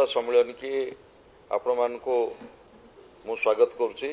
वार्ता सम्मेलन की आपण मानको मु स्वागत करुच्ची।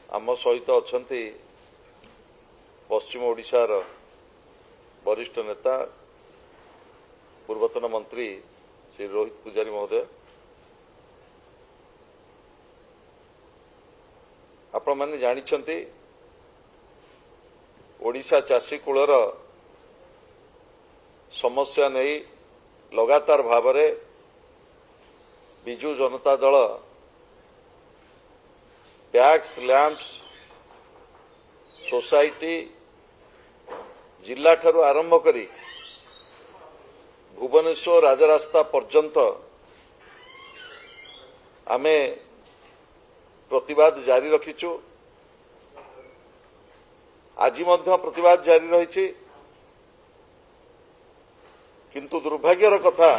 आम सहित अछंती पश्चिम ओडिशार वरिष्ठ नेता पूर्वतन मंत्री श्री रोहित पुजारी महोदय। आपण माने जानिछंती ओडिशा चाषी कूलर समस्या नहीं लगातार भाव में Biju Janata Dal PACS lamps society जिला ठारू आरंभ करी भुवनेश्वर राजरास्ता पर्यंत आमे प्रतिवाद जारी रखीचु। आज प्रतिवाद जारी रही, किंतु दुर्भाग्यर कथा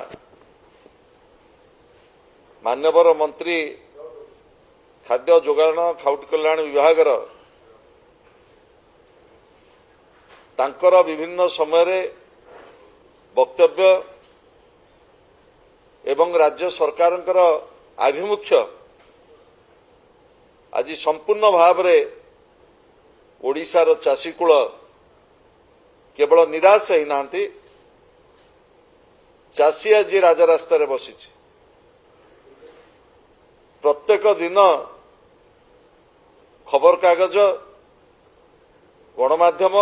मान्यवर मंत्री खाद्य जोगाण खाउटी कल्याण विभाग तांकर विभिन्न समय वक्तव्य एवं राज्य सरकार आभिमुख्य आज संपूर्ण भाव में ओडिशार चाषीकूल केवल निराश ही नांती, चाषी आज राजरास्तार बसी। प्रत्येक दिन खबर कागज गणमाध्यम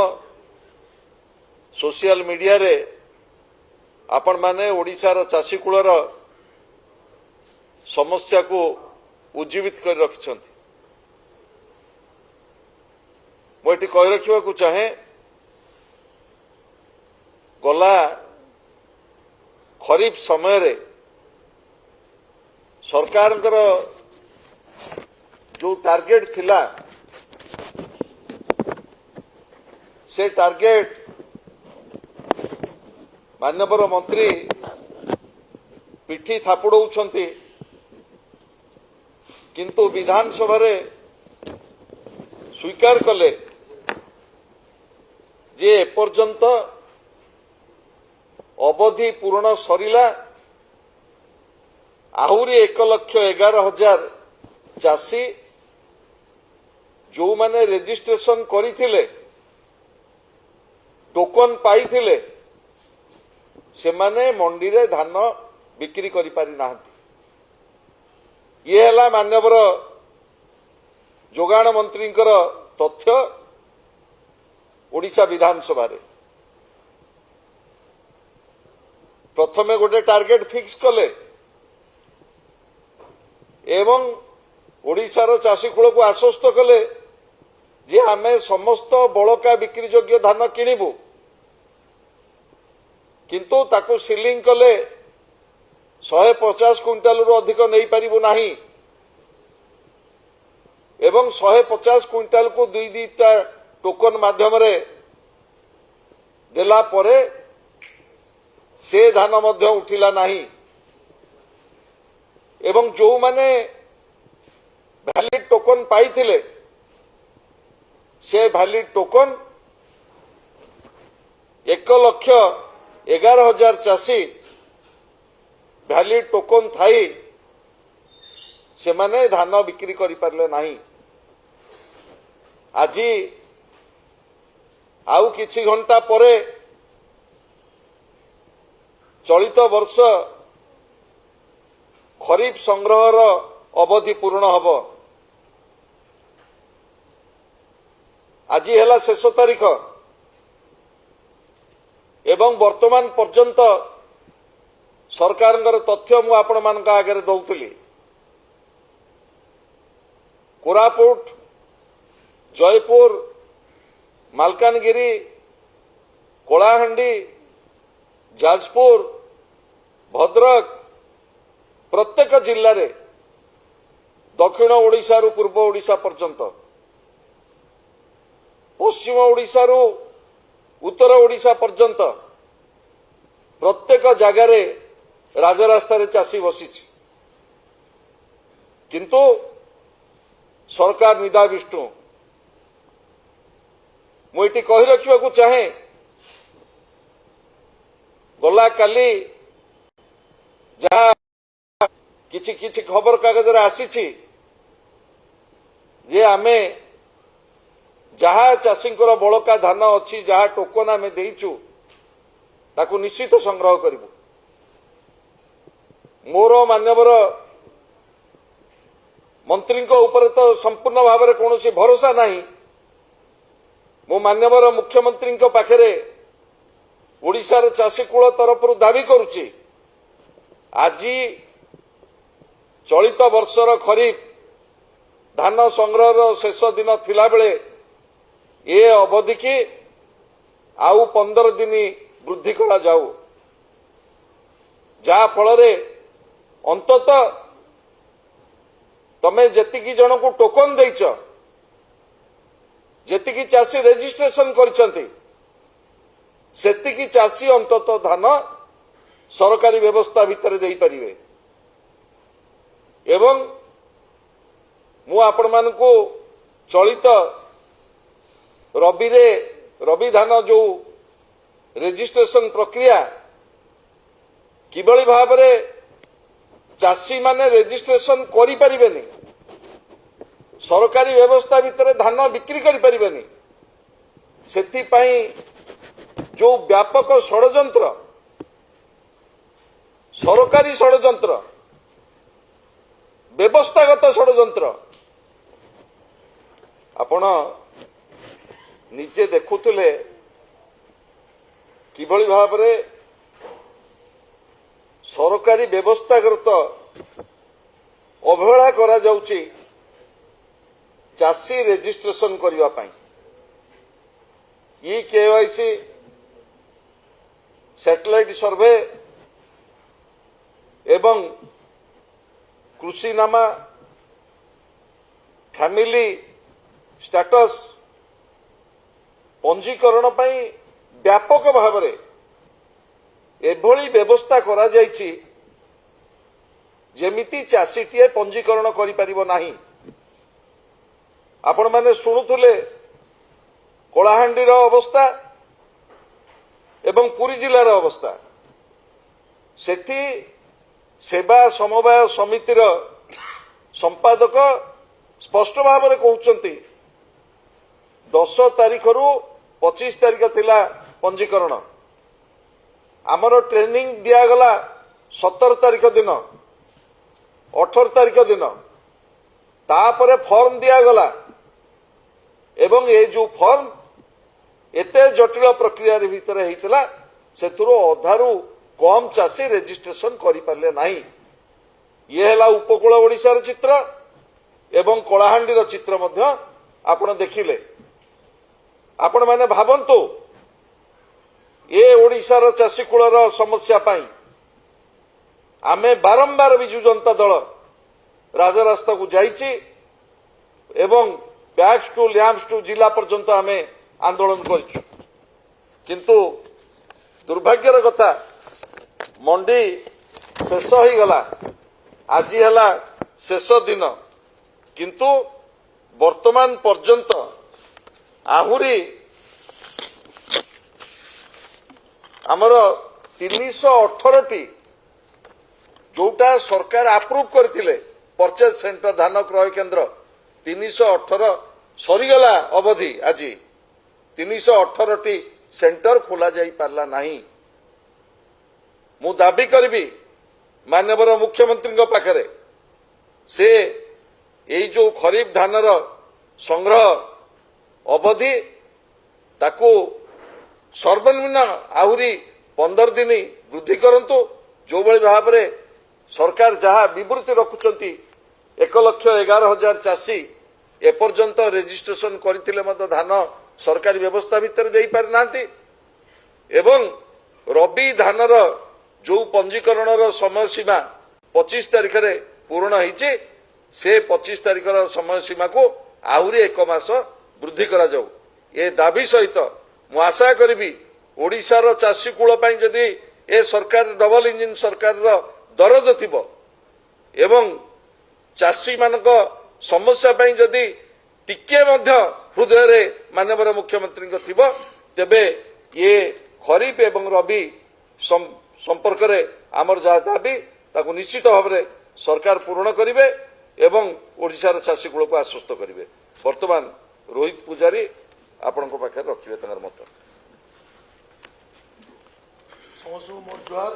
सोशल मीडिया रे आपण माने ओडिशार चाषीकूलर समस्या को उज्जीवित कर रखिछंती। मुझे कही रखा चाहे गला खरीफ समय रे सरकार जो टार्गेट थिला से टार्गेट माननीय मंत्री पिठी थापुड़ौछंती, किंतु विधानसभा रे स्वीकार कले जे एपर्यंत अवधि पूर्ण सरिला आहुरी 1,11,000 चाषी जो माने रेजिस्ट्रेशन करिथिले टोकन पाइथिले से माने मंडी रे धान बिक्री करि पारि नाहंती। ये हला मान्यवर जोगाण मंत्री तथ्य ओडिशा विधानसभा रे प्रथमे गोटे टार्गेट फिक्स कले एवं ओडिशार चाषीकूल को आश्वस्त कले जे आमे समस्त बड़का बिक्री योग्य धान किणिबु, किंतु ताकू सीलिंग कले 150 क्विंटाल रु अधिक नहीं पारिबु नाही एवं 150 क्विंटाल को दुई दुईटा टोकन माध्यम रे देला परे से धान मध्य उठिला नाही एवं जो माने वैलिड टोकन पाइथिले से वैलिड टोकन 1,11,000 चाषी वैलिड टोकन थाई से माने धान बिक्री करि पारले नाही। आज आउ किछि घंटा परे चलित वर्ष खरीफ संग्रहर अवधि पूर्ण हब। आज है शेष तारीख एवं वर्तमान पर्यंत सरकार तथ्य मु आपण मान आगे दौली। कोरापुट, जयपुर, मालकानगिरी, कोलाहांडी, जाजपुर, भद्रक प्रत्येक जिल्ला रे दक्षिण ओडिशा रु पूर्व ओडिशा पर्यंत, पश्चिम ओडिशा रु उत्तर ओडिशा पर्यंत प्रत्येक जगार राजरास्ता रे चाषी बसी, किंतु सरकार निदा विष्णु। मुझे कही रखा चाहे गला काली जहाँ किछि किछि खबर कागज आसी जे आमे जहाँ चाषी बड़का धान अच्छी जहाँ टोकन आम देचु ताकू निश्चित संग्रह करूँ। मोर मान्यवर मंत्री ऊपर तो संपूर्ण भाव में कौन भरोसा नहीं। मो मान्यवर मुख्यमंत्री पाखरे ओडिशार चाषीकूल तरफ दाबी करुच्ची आज चलित वर्षर खरीफ धान संग्रह शेष दिन थिला बेले ए अवधि की आउ 15 दिन वृद्धि करा जाऊ जहा फल अंतत तमे जेतिकी जन को टोकन देच जेतिकी चाषी रेजिस्ट्रेशन करिसंती सेतिकी चाषी अंतत धान सरकारी व्यवस्था भितर देई परिवे। एवं मु आपण मानकु चलित रबी धान जो रेजिस्ट्रेशन प्रक्रिया किबळी भाबरे चाषी माने रेजिस्ट्रेशन करि परिबेनी सरकारी व्यवस्था भितर धान बिक्री करि परिबेनी सेथि पई जो व्यापक षडयंत्र सरकारी षडयंत्र व्यवस्थागत षडयंत्र आपण निजे देखुले किभली भाबरे सरकारी व्यवस्थागत अवहेला करा जाउची चाषी रेजिस्ट्रेशन करने पाई ई केवाईसी सैटेलाइट सर्वे एवं कृषिनामा फैमिली स्टेटस पंजीकरण पाई व्यापक भाव में एभली व्यवस्था करा जायछि जेमिति चाषीटीए पंजीकरण करि परिबो नाही। आपण माने शुणुले कलाहांडीर अवस्था एवं पुरी जिलार अवस्था सेठी सेवा समवाय समितिर संपादक स्पष्ट भाव में कहउचंती 10 तारीख रु 25 तारीख थिला पंजीकरण आमर ट्रेनिंग दियागला 17 तारीख दिन 18 तारीख दिन तापरे फॉर्म दियागला एवं ये जो फॉर्म एते जटिल प्रक्रिया भितर हेतिला सेतुरो अधारू कम चाषी रेजिस्ट्रेशन करि पारले नाही। ये हला उपकूल ओडिशार चित्र एवं कलाहांडीर चित्र मध्य आपण देखिले। आपण माने भाबंतु ए ओडिशार चाषीकूलर समस्या पाई आमे बारंबार विजु जनता दल राजरास्ता को जाइछि एवं बैक्स टू लैम्प्स टू जिला पर्यंत आमे आंदोलन करछु किंतु दुर्भाग्यर कथा मंडी शेष हो गला आज हला शेष दिन किंतु वर्तमान पर्यंत आहुरी आमर 318 जोटा सरकार अप्रूव करथिले परचेज सेंटर धान क्रय केंद्र 318 सरीगला अवधि आज 318 सेंटर खोला जाई पारला नाही। मु दाबी करबी माननीय मुख्यमंत्री पाखरे से एई जो खरीफ धानर संग्रह अवधि ताकू सर्वनिम्न आहुरी 15 दिन वृद्धि करंतु जो बड़ी भाव में सरकार जहाँ विवृत्ति रखुचंती 1,11,000 चाषी एपर्यंत रेजिस्ट्रेशन करथिले मत धान सरकारी व्यवस्था भितर देई पारि नांती एवं रबी धानर जो पंजीकरणर समय सीमा 25 तारीख रे पूर्ण होईचे से 25 तारीख समय सीमा को आहुरी 1 मास वृद्धि करा जाऊ। ए दाबी सहित मु आशा करी ओडिशार चाषीकूल जदि ए सरकार डबल इंजिन सरकार दरद थिबो एवं चाषी मानक समस्या पई जदि टिके मध्य हृदय रे माननीय मुख्यमंत्री थिबो तेबे ये खरीफ एवं रबी संपर्क रे आमर जहा दाबी ताकू निश्चित भाव में सरकार पूरण करेंगे एवं ओडिशार चाषी कूल को आश्वस्त करेंगे। वर्तमान रोहित पूजारी आपण पाखे रखिए मत। समस्त मोर जुहार।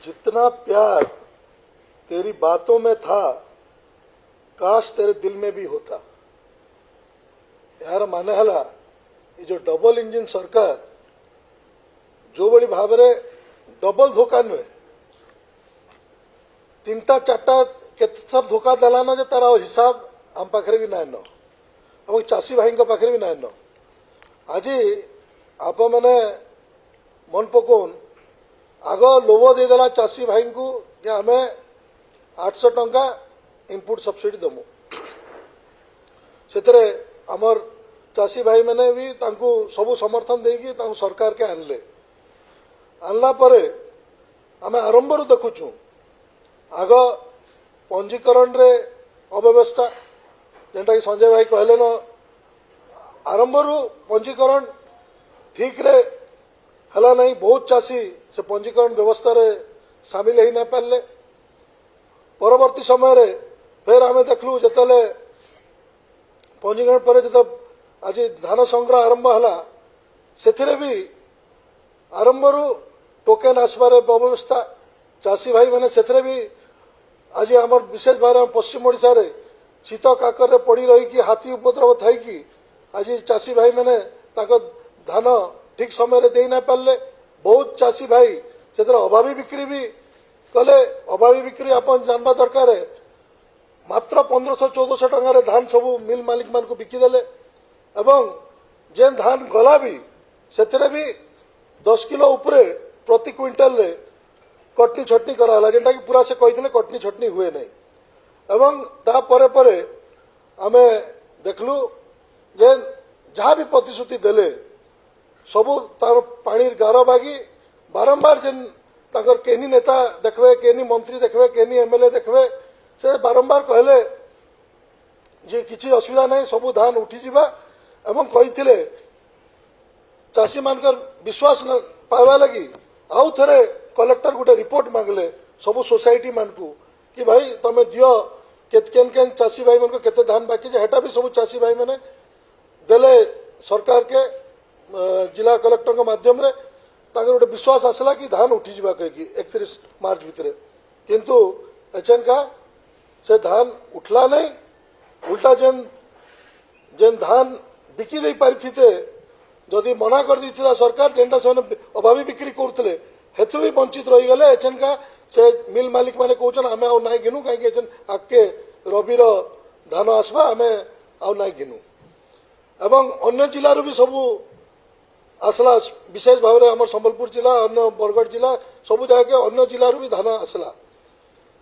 जितना प्यार तेरी बातों में था काश तेरे दिल में भी होता। यार माने हला ये जो डबल इंजिन सरकार जो बड़ी भाव में डबल धोखा नुहे तीनटा चार्टा केते सब धोखा दलान जे तार हिसाब आम पाखे भी नाइन और चाषी भाई पाखे भी नाइन। आज आप मैंने मन पकाउन आग लोभ देदेला चाषी भाई को आम 800 टंका इनपुट सब्सिडी दमु से आमर चाषी भाई मैंने भी तांको सबु समर्थन देकी सरकार के आनला परे आम आरंभ देखुचु आग पंजीकरण रे अव्यवस्था जेनटा कि संजय भाई कहले न आरंभ पंजीकरण ठीक रे हला नहीं। बहुत चाषी से पंजीकरण व्यवस्था रे सामिल ही नहीं पारे। परवर्ती समय रे फिर आम देखलु जिते पंजीकरण पर जो आज धान संग्रह आरंभ है से भी आरंभ टोकेन आसबार व्यवस्था चाषी भाई मैंने से भी आज आम विशेष भाव में पश्चिम ओडिशा रे शीत काकर पड़ी रही हाथी उपद्रव थी आज चाषी भाई मैंने धान ठीक समय रे दे ना पारे। बहुत चाषी भाई से अभावी बिक्री भी कले। अभावी बिक्री आप जानवा दरकार मात्र 1500-1400 टंकार धान सब मिल मालिक मान को बिकिदेले एवं जेन धान गला भी से भी 10 किलो उपरे प्रति क्विंटल रे कटनी छटनी कराला जेनटा कि पूरा से कही कटनी छटनी हुए नहीं। एवं ता परे परे आमे देखलु जे जहाँ भी प्रतिश्रुति देले सबू तार पानी गार बागी बारंबार जेन ताकर केनी नेता देखबे केनी मंत्री देखबे केनी एमएलए देखबे से बारंबार कहले जे किसी असुविधा नहीं सबू धान उठी जिबा एवं कही चाषी मानकर विश्वास पाइबा लगी आउ थे कलेक्टर गोटे रिपोर्ट मांगले सबू सोसाइटी मान को कि भाई तमे दियो केन केन चाषी भाई मन केते धान बाकी हेटा भी सब चाषी भाई मैंने देले सरकार के जिला कलेक्टर के माध्यम रे गोटे विश्वास आसला कि धान उठी जा कही 31 मार्च भितर किंतु एचएन का से धान उठला नहीं। उल्टा जेन जेन धान बिकी दे पारि जदि मना कर दी सरकार जेनटा से अभावी बिक्री करते हेतु भी वंचित रही गले। एचएन का से मिल मालिक माने कहन आम आउ ना घिनु कहीं एचएन आगे रबीर धान आसवा आम आउ ना घिनु एवं अन्य जिलूर भी सबू आसला विशेष भाव में आम संबलपुर जिला अन्य बरगढ़ जिला सबू जगह अन्य जिलूर भी धान आसला।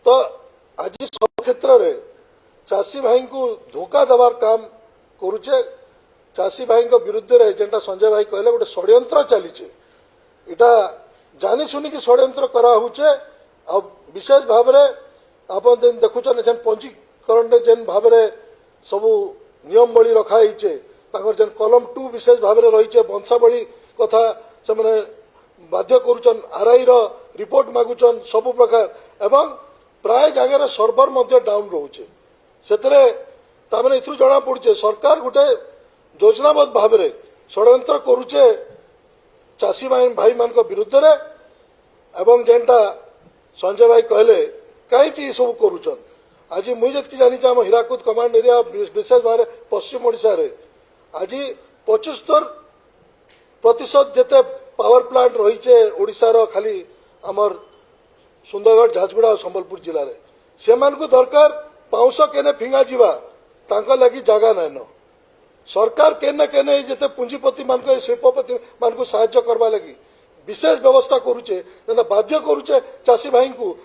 तो आज सब क्षेत्र में चाषी भाई को धोखा देवार काम करुचे। चाषी भाई विरुद्ध रे जेनटा संजय भाई कहले गोटे षड्यंत्र चलीचे इटा जानी सुनी कि षड्यंत्र करा हुचे। अब विशेष भाव में आप देखुचन जेन पंजीकरण जेन भाव में सबू नियम बड़ी रखाई जेन कलम 2 विशेष भाव में रही वंशावली कथा से मैंने बाध्य करुचन आरआई रिपोर्ट मागुचन सबु प्रकार एवं प्राय जगह सर्वर मध्य डाउन रोचे से इथु जना पड़े सरकार गोटे योजनाबद्ध भाव में षड्यंत्र करुचे चाषी भाई मान विरुद्ध रे एवं जेनटा संजय भाई कहले कहीं सब करुचन। आज मुझे जतकी जानी आम हीराकुद कमांड एरिया विशेष भाव में पश्चिम ओडिशा रे आज 75% जिते पावर प्लांट रही ओडिशा रो खाली आमर सुंदरगढ़ झारसुगुड़ा और संबलपुर जिले में से दरकार पाउंश केने फिंगा जीवा तांका लगी जगह नाइन। सरकार केने केने जिते पुंजीपति मान शिल्पपति मान को साहाय्य करवा लगी विशेष व्यवस्था करुचे बाध्य करुचे चाषी भाई को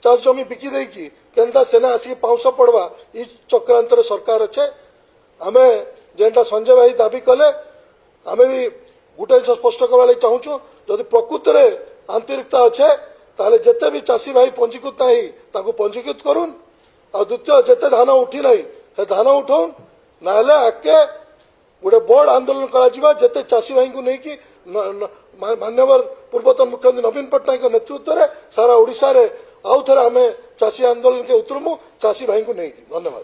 चाष जमी बिकी देकी केनता सेना आसिक पाउंश पड़वा इ चक्रांतर सरकार अच्छे। आम जेनटा संजय भाई दाबी कले आम भी गोटे जिन स्पष्ट करवा चाहूँ जदि प्रकृत में आंतरिकता अच्छे ताले जिते भी चाषी भाई पंजीकृत नहीं पंजीकृत करूँ और द्वितीय जिते धान उठी ना से धान उठाऊन ना आगे गोटे बड़ आंदोलन करा जेते चाषी भाई को नहीं कि मान्यवर पूर्वतन मुख्यमंत्री नवीन पट्टनायक नेतृत्व में सारा ओडिशा रे आउ थे आम चाषी आंदोलन के उतरमु चाषी भाई को नहीं। धन्यवाद।